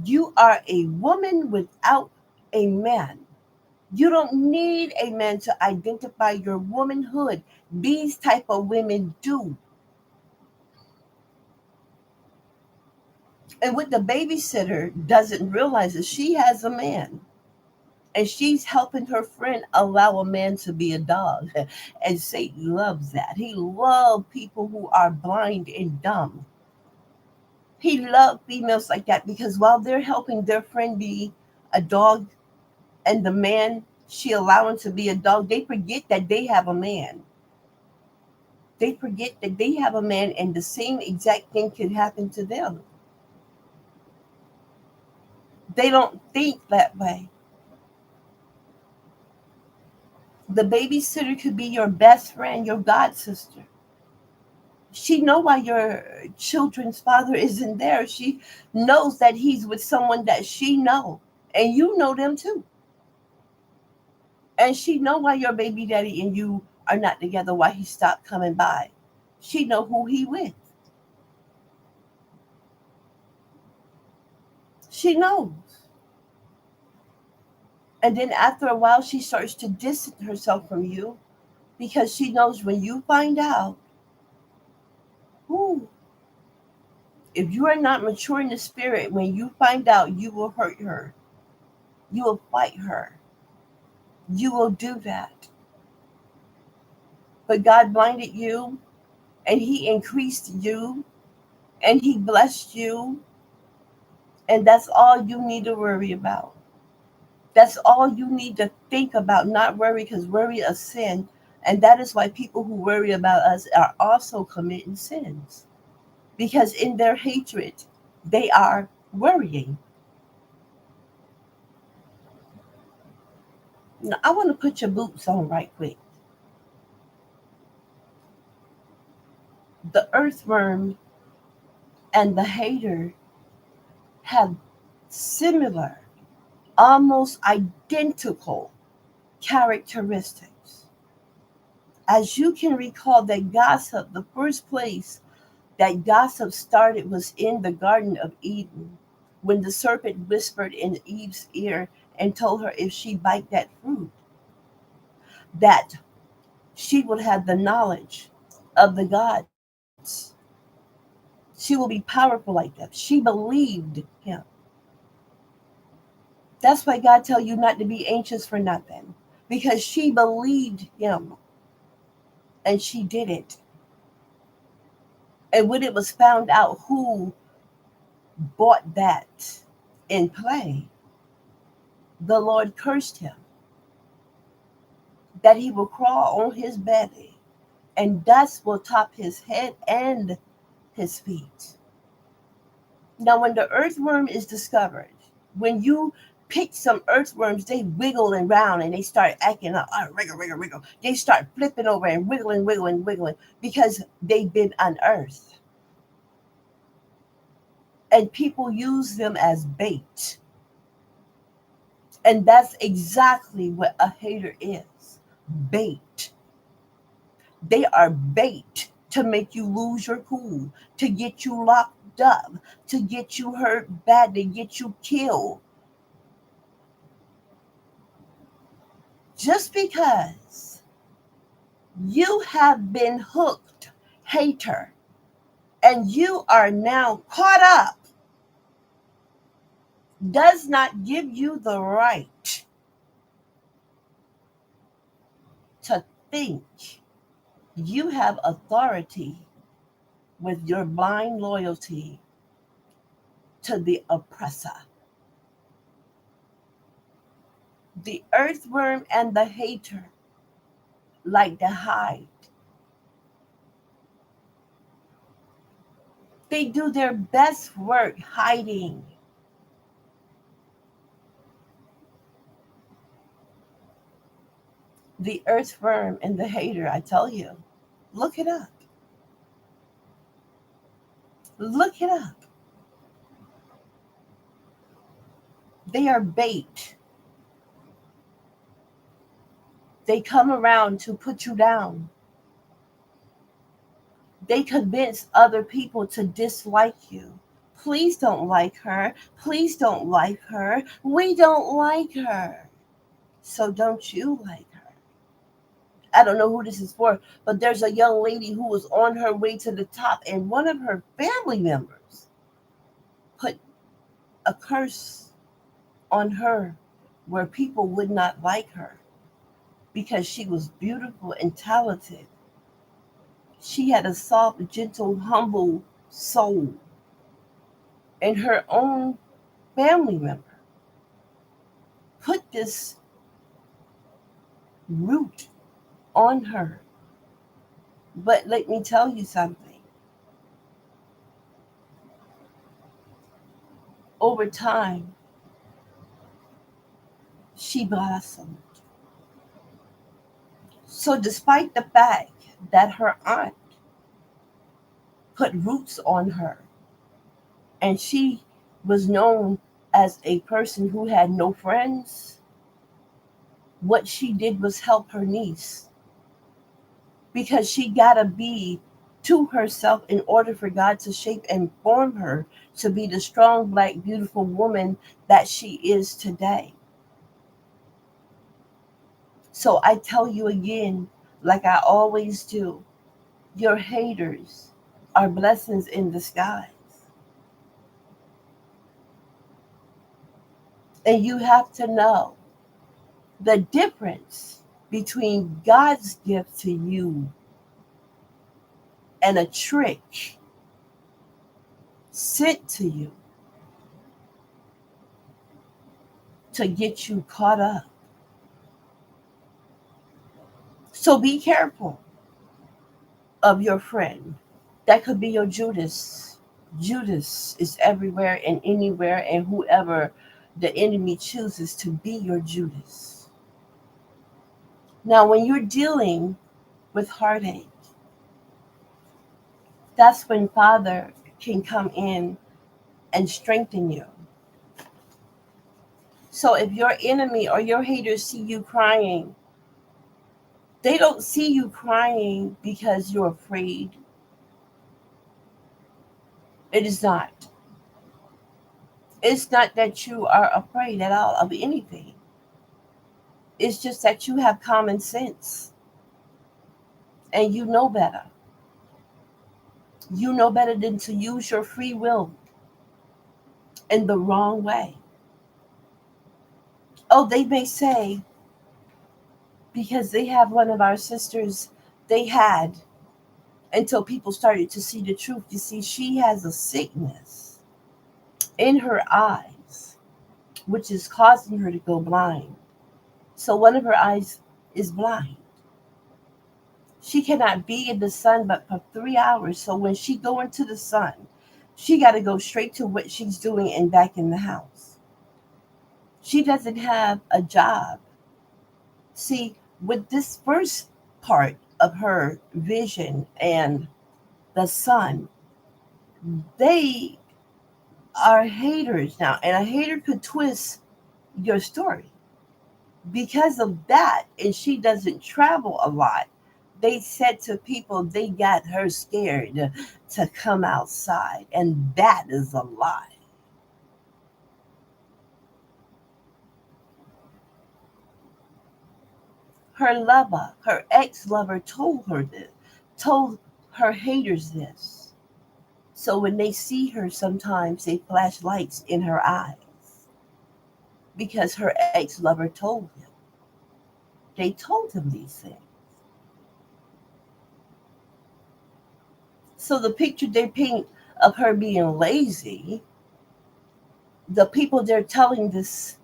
You are a woman without a man. You don't need a man to identify your womanhood. These type of women do. And what the babysitter doesn't realize is she has a man. And she's helping her friend allow a man to be a dog. And Satan loves that. He loves people who are blind and dumb. He loves females like that because while they're helping their friend be a dog and the man she allowing to be a dog, they forget that they have a man. They forget that they have a man and the same exact thing could happen to them. They don't think that way. The babysitter could be your best friend, your god sister. She know why your children's father isn't there. She knows that he's with someone that she know, and you know them too. And she know why your baby daddy and you are not together, why he stopped coming by. She know who he with. She knows. And then after a while, she starts to distance herself from you because she knows when you find out, ooh, If you are not mature in the spirit, when you find out, you will hurt her. You will fight her. You will do that. But God blinded you, and He increased you, and He blessed you, and that's all you need to worry about. That's all you need to think about, not worry, because worry is sin. And that is why people who worry about us are also committing sins. Because in their hatred, they are worrying. Now, I want to put your boots on right quick. The earthworm and the hater have similar, almost identical characteristics. As you can recall, that gossip, the first place that gossip started was in the Garden of Eden, when the serpent whispered in Eve's ear and told her if she bite that fruit, that she would have the knowledge of the gods. She will be powerful like them. She believed him. That's why God tell you not to be anxious for nothing, because she believed him and she did it. And when it was found out who bought that in play, the Lord cursed him, that he will crawl on his belly, and dust will top his head and his feet. Now, when the earthworm is discovered, when you pick some earthworms, they wiggle around and they start acting up, wriggle, wriggle, wriggle. They start flipping over and wiggling, wiggling, wiggling, because they've been unearthed. And people use them as bait. And that's exactly what a hater is, bait. They are bait to make you lose your cool, to get you locked up, to get you hurt bad, to get you killed. Just because you have been hooked, hater, and you are now caught up, does not give you the right to think you have authority with your blind loyalty to the oppressor. The earthworm and the hater like to hide. They do their best work hiding. The earthworm and the hater, I tell you, look it up. Look it up. They are bait. They come around to put you down. They convince other people to dislike you. Please don't like her. Please don't like her. We don't like her. So don't you like her? I don't know who this is for, but there's a young lady who was on her way to the top, and one of her family members put a curse on her where people would not like her because she was beautiful and talented. She had a soft, gentle, humble soul, and her own family member put this root on her. But let me tell you something. Over time, she blossomed. So, despite the fact that her aunt put roots on her and she was known as a person who had no friends, what she did was help her niece, because she got to be to herself in order for God to shape and form her to be the strong, black, beautiful woman that she is today. So I tell you again, like I always do, your haters are blessings in disguise. And you have to know the difference between God's gift to you and a trick sent to you to get you caught up. So be careful of your friend. That could be your Judas. Judas is everywhere and anywhere, and whoever the enemy chooses to be your Judas. Now, when you're dealing with heartache, that's when Father can come in and strengthen you. So if your enemy or your haters see you crying, they don't see you crying because you're afraid. It is not. It's not that you are afraid at all of anything. It's just that you have common sense and you know better. You know better than to use your free will in the wrong way. Oh, they may say, because they have one of our sisters, they had, until people started to see the truth. You see, she has a sickness in her eyes, which is causing her to go blind. So one of her eyes is blind. She cannot be in the sun but for 3 hours. So when she go into the sun, she got to go straight to what she's doing and back in the house. She doesn't have a job. See, with this first part of her vision and the sun, they are haters now. And a hater could twist your story. Because of that, and she doesn't travel a lot, they said to people they got her scared to come outside. And that is a lie. Her lover, her ex lover, told her this, told her haters this. So when they see her, sometimes they flash lights in her eyes because her ex lover told him. They told him these things. So the picture they paint of her being lazy, the people they're telling this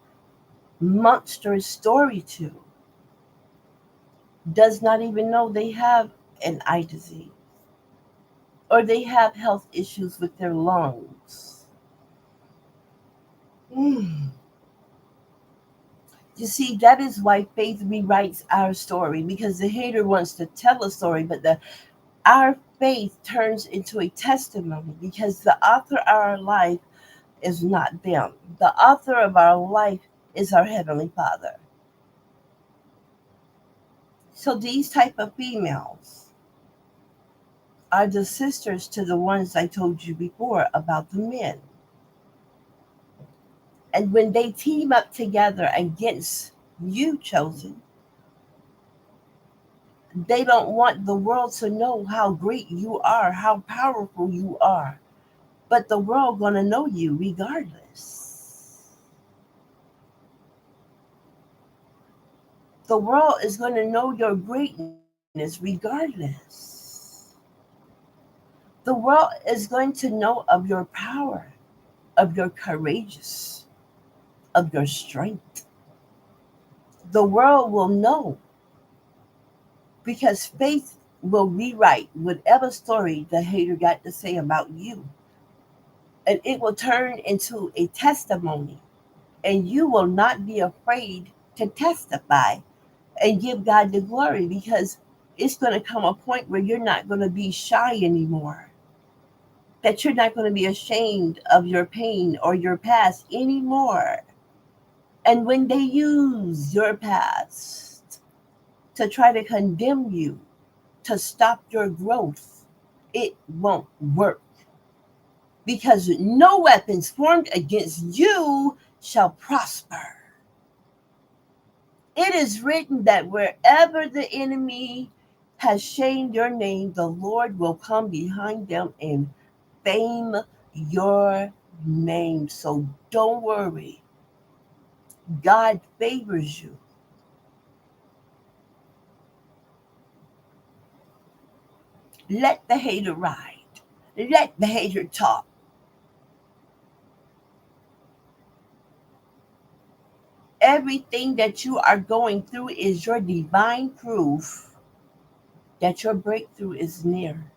monstrous story to does not even know they have an eye disease or they have health issues with their lungs. Mm. You see, that is why faith rewrites our story because the hater wants to tell a story, but our faith turns into a testimony because the author of our life is not them. The author of our life is our Heavenly Father. So these type of females are the sisters to the ones I told you before about the men. And when they team up together against you, chosen, they don't want the world to know how great you are, how powerful you are. But the world gonna know you regardless. The world is gonna know your greatness regardless. The world is going to know of your power, of your courageous, of your strength. The world will know because faith will rewrite whatever story the hater got to say about you. And it will turn into a testimony. And you will not be afraid to testify and give God the glory because it's going to come a point where you're not going to be shy anymore. That you're not going to be ashamed of your pain or your past anymore. And when they use your past to try to condemn you, to stop your growth, it won't work because no weapons formed against you shall prosper. It is written that wherever the enemy has shamed your name, the Lord will come behind them and fame your name. So don't worry. God favors you. Let the hater ride. Let the hater talk. Everything that you are going through is your divine proof that your breakthrough is near.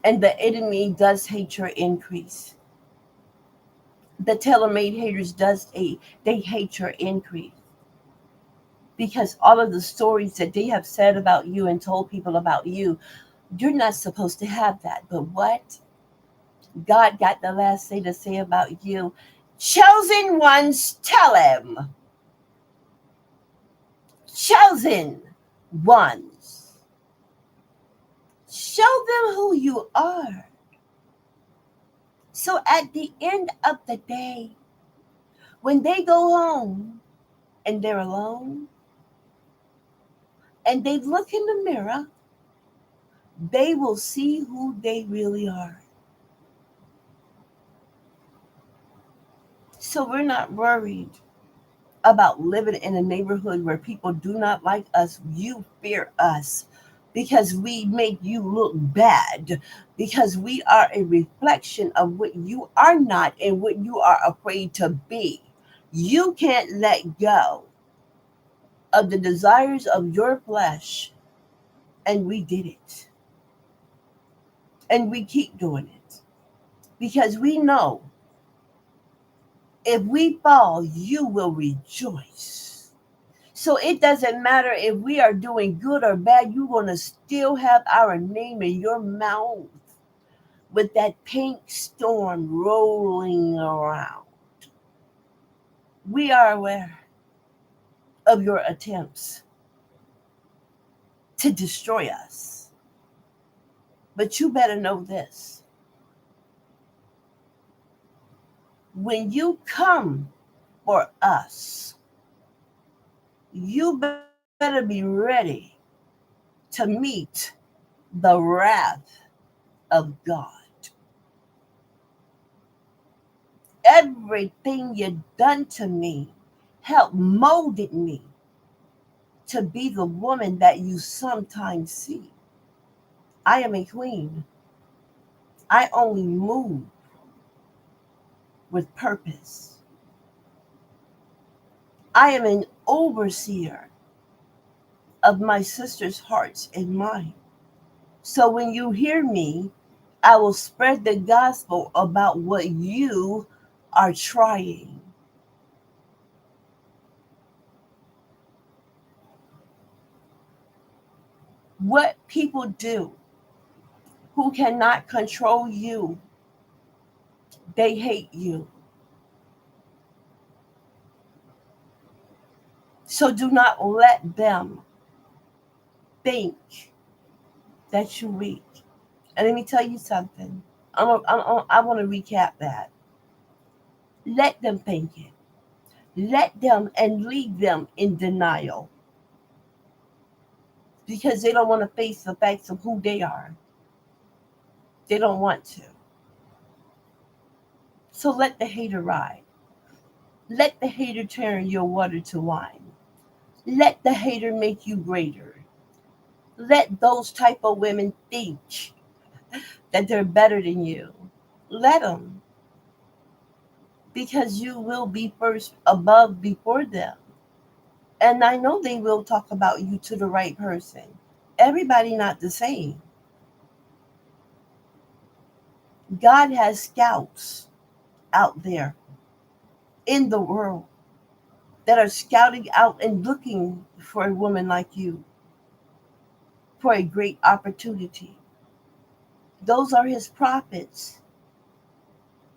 And the enemy does hate your increase. The tailor-made haters they hate your increase. Because all of the stories that they have said about you and told people about you, you're not supposed to have that. But what? God got the last say to say about you. Chosen ones, tell him. Chosen ones. Show them who you are. So at the end of the day, when they go home and they're alone and they look in the mirror, they will see who they really are. So we're not worried about living in a neighborhood where people do not like us. You fear us because we make you look bad, because we are a reflection of what you are not and what you are afraid to be. You can't let go of the desires of your flesh, and we did it. And we keep doing it because we know if we fall, you will rejoice. So it doesn't matter if we are doing good or bad, you're going to still have our name in your mouth with that pink storm rolling around. We are aware of your attempts to destroy us. But you better know this. When you come for us, you better be ready to meet the wrath of God. Everything you've done to me helped molded me to be the woman that you sometimes see. I am a queen. I only move with purpose. I am an overseer of my sister's hearts and mind. So when you hear me, I will spread the gospel about what you are trying. What people do who cannot control you, they hate you. So do not let them think that you're weak. And let me tell you something. I want to recap that. Let them think it. Let them and leave them in denial because they don't want to face the facts of who they are. They don't want to. So let the hater ride. Let the hater turn your water to wine. Let the hater make you greater. Let those type of women think that they're better than you. Let them, because you will be first above before them. And I know they will talk about you to the right person. Everybody not the same. God has scouts out there in the world that are scouting out and looking for a woman like you for a great opportunity. Those are his prophets,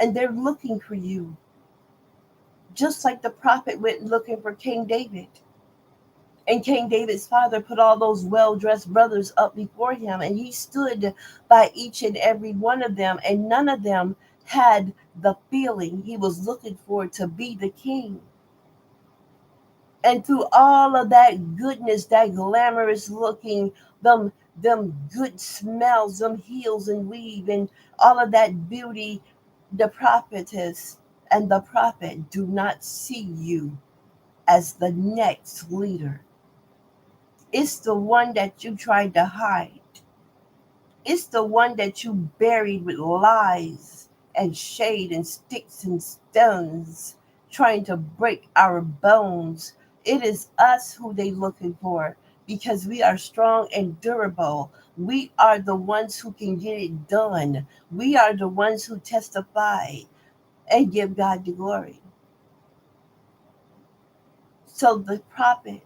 and they're looking for you. Just like the prophet went looking for King David. And King David's father put all those well-dressed brothers up before him, and he stood by each and every one of them, and none of them had the feeling he was looking for to be the king. And through all of that goodness, that glamorous looking, them good smells, them heels and weave, and all of that beauty, The prophetess and the prophet do not see you as the next leader. It's the one that you tried to hide. It's the one that you buried with lies and shade and sticks and stones, trying to break our bones. It is us who they looking for because we are strong and durable. We are the ones who can get it done. We are the ones who testify and give God the glory. So the prophet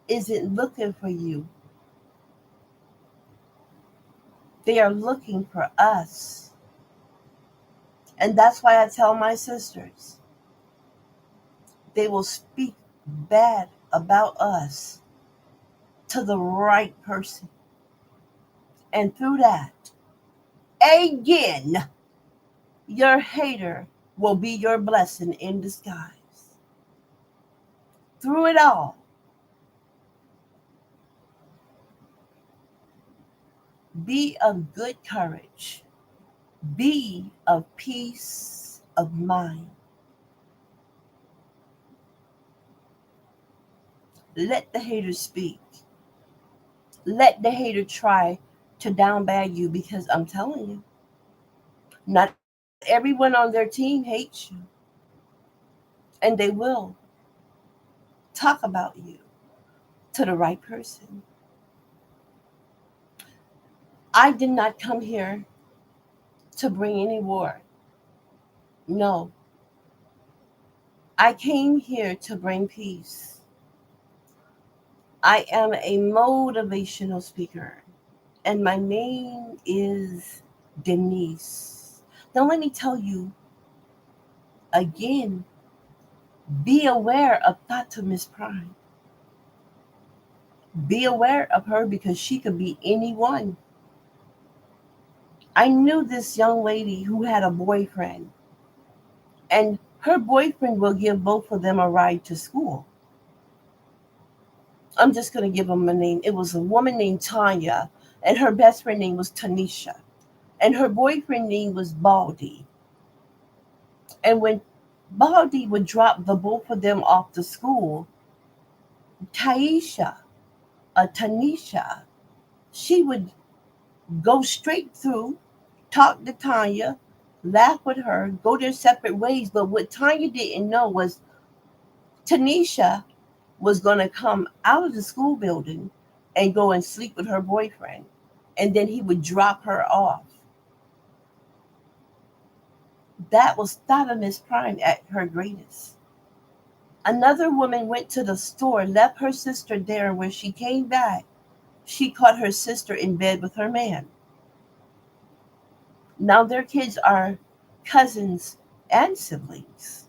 isn't looking for you. They are looking for us. And that's why I tell my sisters, they will speak bad about us to the right person. And through that, again, your hater will be your blessing in disguise. Through it all, be of good courage. Be of peace of mind. Let the hater speak. Let the hater try to downbag you because I'm telling you, not everyone on their team hates you. And they will talk about you to the right person. I did not come here to bring any war. No, I came here to bring peace. I am a motivational speaker, and my name is Denise. Now, let me tell you again, be aware of Thotamiss Prime. Be aware of her because she could be anyone. I knew this young lady who had a boyfriend, and her boyfriend will give both of them a ride to school. I'm just going to give them a name. It was a woman named Tanya, and her best friend name was Tanisha, and her boyfriend name was Baldy. And when Baldy would drop the both of them off to school, Taisha, Tanisha, she would go straight through, talk to Tanya, laugh with her, go their separate ways. But what Tanya didn't know was Tanisha was going to come out of the school building and go and sleep with her boyfriend. And then he would drop her off. That was Thotamiss Prime at her greatest. Another woman went to the store, left her sister there, and when she came back, she caught her sister in bed with her man. Now their kids are cousins and siblings.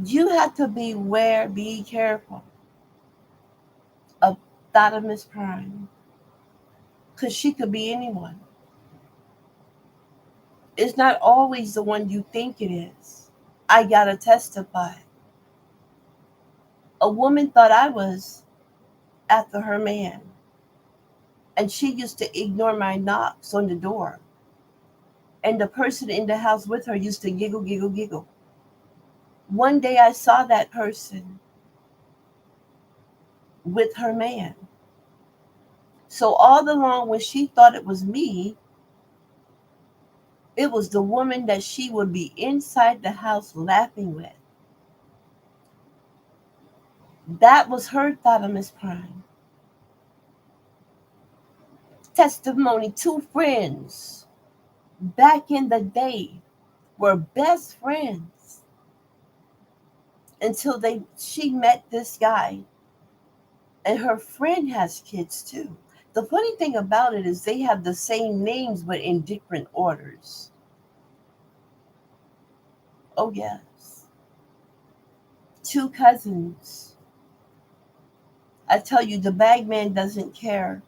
You have to beware, be careful of Thotamiss Prime because she could be anyone. It's not always the one you think it is. I gotta testify. A woman thought I was after her man, and she used to ignore my knocks on the door. And the person in the house with her used to giggle, giggle, giggle. One day I saw that person with her man. So all along, when she thought it was me, it was the woman that she would be inside the house laughing with. That was her Thotamiss Prime. Testimony, two friends back in the day were best friends until she met this guy, and her friend has kids too. The funny thing about it is they have the same names but in different orders. Oh yes. Two cousins. I tell you, the bagman doesn't care.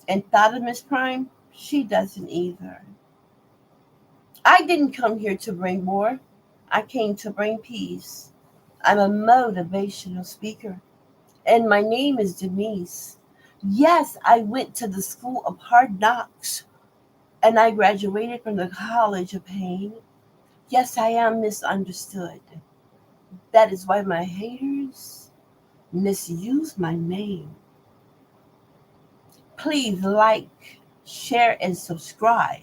And Thotamiss Prime, she doesn't either. I didn't come here to bring war. I came to bring peace. I'm a motivational speaker. And my name is Denise. Yes, I went to the school of hard knocks. and I graduated from the College of Pain. Yes, I am misunderstood. That is why my haters misuse my name. Please like, share, and subscribe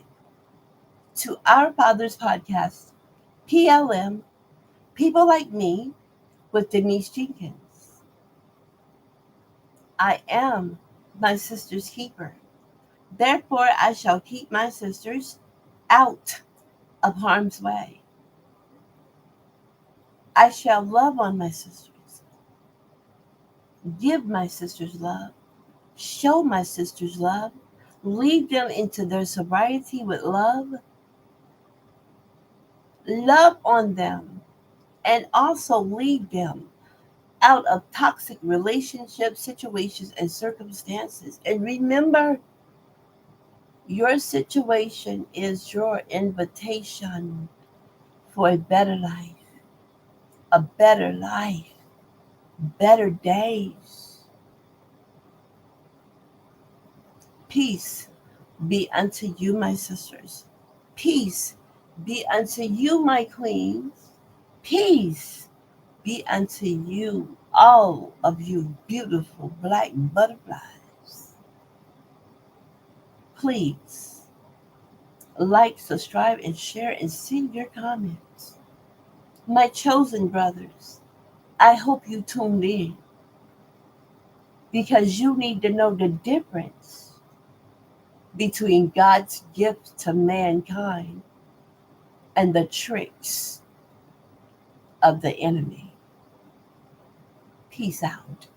to Our Father's podcast, PLM, People Like Me, with Denise Jenkins. I am my sister's keeper. Therefore, I shall keep my sisters out of harm's way. I shall love on my sisters, give my sisters love, show my sisters love, lead them into their sobriety with love, love on them, and also lead them out of toxic relationships, situations, and circumstances. And remember, your situation is your invitation for a better life, better days. Peace be unto you, my sisters. Peace be unto you, my queens. Peace be unto you, all of you beautiful black butterflies. Please like, subscribe, and share, and send your comments. My chosen brothers, I hope you tuned in because you need to know the difference between God's gift to mankind and the tricks of the enemy. Peace out.